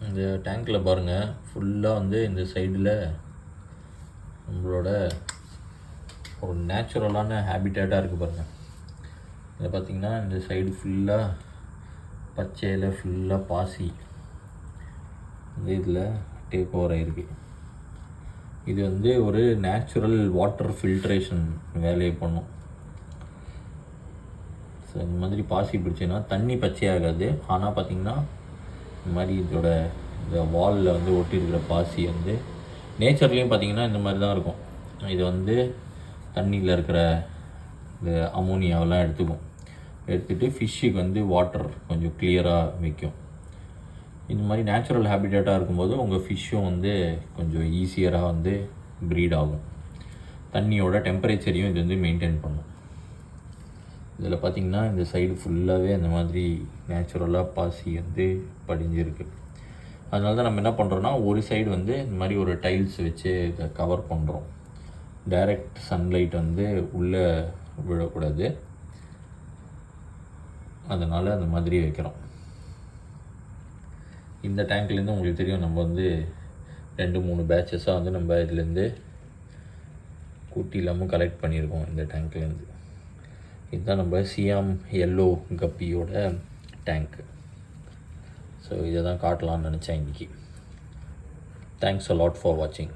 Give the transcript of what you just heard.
இந்த டேங்க்கில் பாருங்கள், ஃபுல்லாக வந்து இந்த சைடில் நம்மளோட ஒரு நேச்சுரலான ஹேபிட்டேட்டாக இருக்குது பாருங்கள். இதில் பார்த்திங்கன்னா இந்த சைடு ஃபுல்லாக பச்சையில் ஃபுல்லாக பாசி வந்து இதில் டேக் ஓவர் ஆகிருக்கு. இது வந்து ஒரு நேச்சுரல் வாட்டர் ஃபில்ட்ரேஷன் வேலையை பண்ணும். ஸோ இந்த மாதிரி பாசி பிடிச்சின்னா தண்ணி பச்சையாகாது. ஆனால் பார்த்திங்கன்னா இந்த மாதிரி இதோட இந்த வாலில் வந்து ஒட்டியிருக்கிற பாசி வந்து நேச்சர்லேயும் பார்த்திங்கன்னா இந்த மாதிரி தான் இருக்கும். இது வந்து தண்ணியில் இருக்கிற இந்த அமோனியாவெல்லாம் எடுத்துகிட்டு ஃபிஷ்ஷுக்கு வந்து வாட்டர் கொஞ்சம் கிளியராக வைக்கும். இந்த மாதிரி நேச்சுரல் ஹேபிட்டேட்டாக இருக்கும்போது உங்கள் ஃபிஷ்ஷும் வந்து கொஞ்சம் ஈஸியராக வந்து ப்ரீட் ஆகும். தண்ணியோட டெம்பரேச்சரையும் இது வந்து மெயின்டைன் பண்ணும். இதில் பார்த்திங்கன்னா இந்த சைடு ஃபுல்லாகவே அந்த மாதிரி நேச்சுரலாக பாசி வந்து படிஞ்சிருக்கு. அதனால தான் நம்ம என்ன பண்ணுறோன்னா, ஒரு சைடு வந்து இந்த மாதிரி ஒரு டைல்ஸ் வச்சு இதை கவர் பண்ணுறோம். டைரக்ட் சன்லைட் வந்து உள்ளே விழக்கூடாது, அதனால் அந்த மாதிரி வைக்கிறோம். இந்த டேங்க்லேருந்து உங்களுக்கு தெரியும், நம்ம வந்து 2-3 பேட்சஸாக வந்து நம்ம இதுலேருந்து கூட்டி இல்லாமல் கலெக்ட் பண்ணியிருக்கோம். இந்த டேங்க்லேருந்து இதுதான் நம்ம சியாம் எல்லோ கப்பியோட டேங்க்கு. ஸோ இதை தான் காட்டலான்னு நினச்சேன் இன்றைக்கி. தேங்க்ஸ் அ லாட் ஃபார் வாட்சிங்.